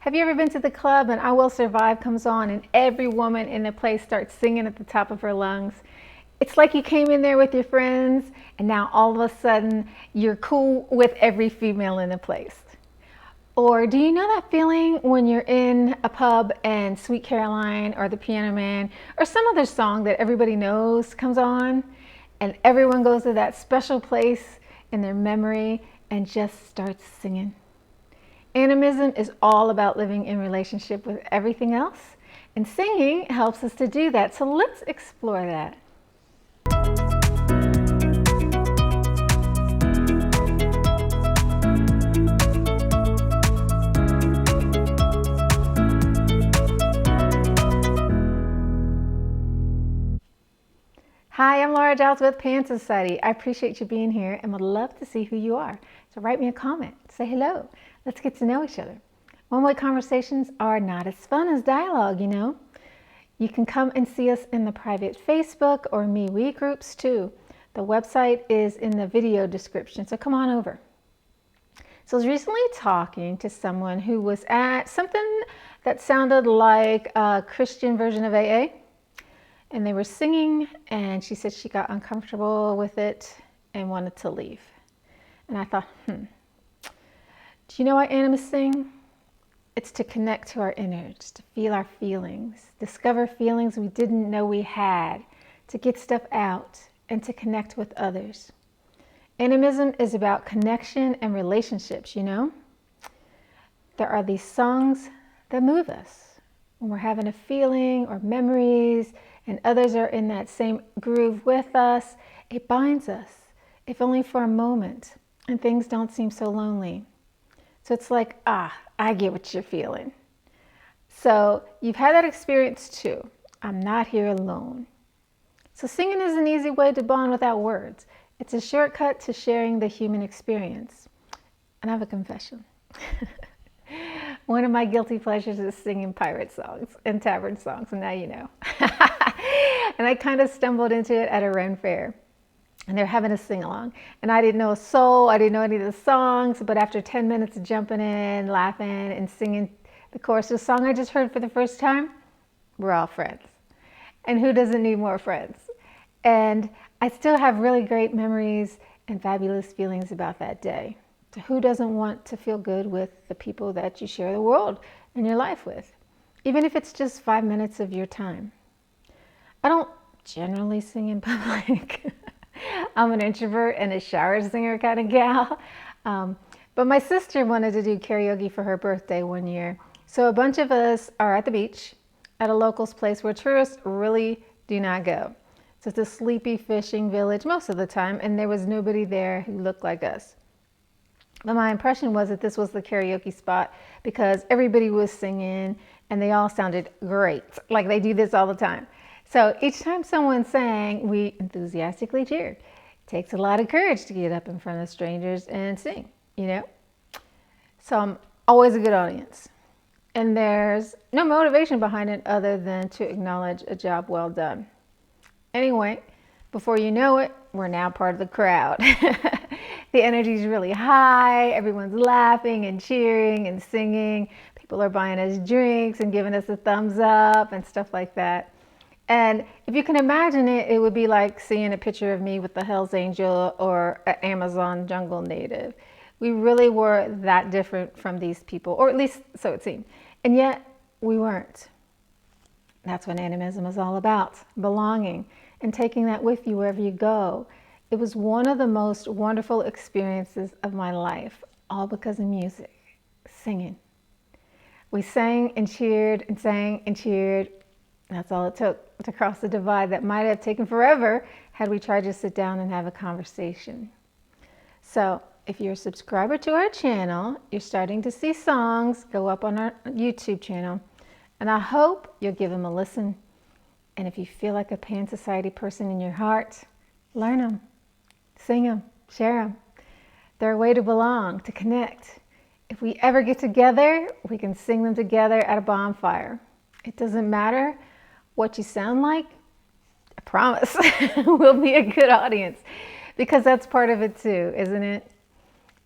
Have you ever been to the club and I Will Survive comes on and every woman in the place starts singing at the top of her lungs? It's like you came in there with your friends and now all of a sudden you're cool with every female in the place. Or do you know that feeling when you're in a pub and Sweet Caroline or The Piano Man or some other song that everybody knows comes on and everyone goes to that special place in their memory and just starts singing? Animism is all about living in relationship with everything else, and singing helps us to do that. So let's explore that. Hi, I'm Laura Giles with Pan Society. I appreciate you being here and would love to see who you are. So write me a comment, say hello. Let's get to know each other. One-way conversations are not as fun as dialogue, you know. You can come and see us in the private Facebook or MeWe groups too. The website is in the video description, so come on over. So I was recently talking to someone who was at something that sounded like a Christian version of AA. And they were singing, and she said she got uncomfortable with it and wanted to leave. And I thought, do you know why Animists sing? It's to connect to our innards, to feel our feelings, discover feelings we didn't know we had, to get stuff out, and to connect with others. Animism is about connection and relationships, you know? There are these songs that move us when we're having a feeling or memories, and others are in that same groove with us. It binds us, if only for a moment, and things don't seem so lonely. So it's like, I get what you're feeling. So you've had that experience too. I'm not here alone. So singing is an easy way to bond without words. It's a shortcut to sharing the human experience. And I have a confession. One of my guilty pleasures is singing pirate songs and tavern songs, and now you know. And I kind of stumbled into it at a Ren fair. And they're having a sing-along. And I didn't know a soul, I didn't know any of the songs, but after 10 minutes of jumping in, laughing, and singing the chorus of the song I just heard for the first time, we're all friends. And who doesn't need more friends? And I still have really great memories and fabulous feelings about that day. So who doesn't want to feel good with the people that you share the world and your life with? Even if it's just 5 minutes of your time. I don't generally sing in public. I'm an introvert and a shower singer kind of gal. But my sister wanted to do karaoke for her birthday one year. So a bunch of us are at the beach at a locals place where tourists really do not go. So it's a sleepy fishing village most of the time, and there was nobody there who looked like us. But my impression was that this was the karaoke spot because everybody was singing and they all sounded great, like they do this all the time. So each time someone sang, we enthusiastically cheered. It takes a lot of courage to get up in front of strangers and sing, you know? So I'm always a good audience. And there's no motivation behind it other than to acknowledge a job well done. Anyway, before you know it, we're now part of the crowd. The energy is really high. Everyone's laughing and cheering and singing. People are buying us drinks and giving us a thumbs up and stuff like that. And if you can imagine it, it would be like seeing a picture of me with the Hells Angel or an Amazon jungle native. We really were that different from these people, or at least so it seemed. And yet we weren't. That's what animism is all about, belonging and taking that with you wherever you go. It was one of the most wonderful experiences of my life, all because of music, singing. We sang and cheered and sang and cheered. That's all it took to cross the divide that might have taken forever had we tried to sit down and have a conversation. So if you're a subscriber to our channel, you're starting to see songs go up on our YouTube channel, and I hope you'll give them a listen. And if you feel like a Pan Society person in your heart, learn them, sing them, share them. They're a way to belong, to connect. If we ever get together, we can sing them together at a bonfire. It doesn't matter what you sound like, I promise we'll be a good audience, because that's part of it too, isn't it?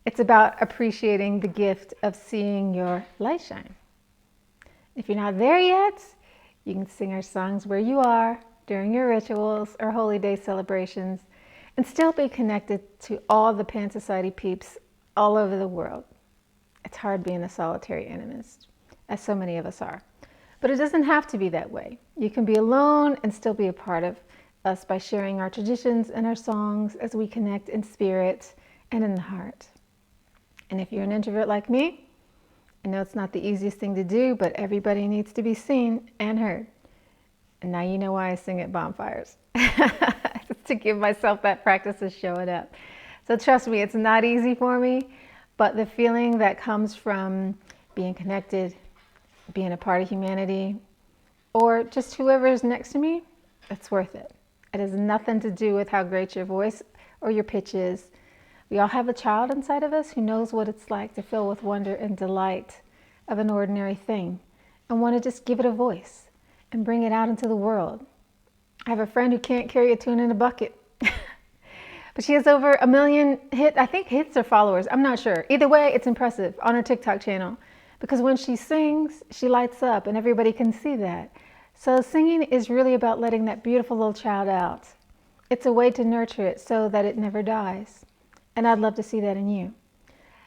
It's about appreciating the gift of seeing your light shine. If you're not there yet, you can sing our songs where you are during your rituals or holy day celebrations and still be connected to all the Pan Society peeps all over the world. It's hard being a solitary animist, as so many of us are. But it doesn't have to be that way. You can be alone and still be a part of us by sharing our traditions and our songs as we connect in spirit and in the heart. And if you're an introvert like me, I know it's not the easiest thing to do, but everybody needs to be seen and heard. And now you know why I sing at bonfires. To give myself that practice of showing up. So trust me, it's not easy for me, but the feeling that comes from being connected, being a part of humanity, or just whoever is next to me, it's worth it. It has nothing to do with how great your voice or your pitch is. We all have a child inside of us who knows what it's like to fill with wonder and delight of an ordinary thing and want to just give it a voice and bring it out into the world. I have a friend who can't carry a tune in a bucket, but she has over 1 million hits or followers. I'm not sure. Either way, it's impressive on her TikTok channel because when she sings, she lights up and everybody can see that. So singing is really about letting that beautiful little child out. It's a way to nurture it so that it never dies. And I'd love to see that in you.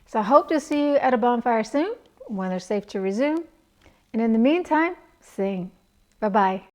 So I hope to see you at a bonfire soon when they're safe to resume. And in the meantime, sing. Bye-bye.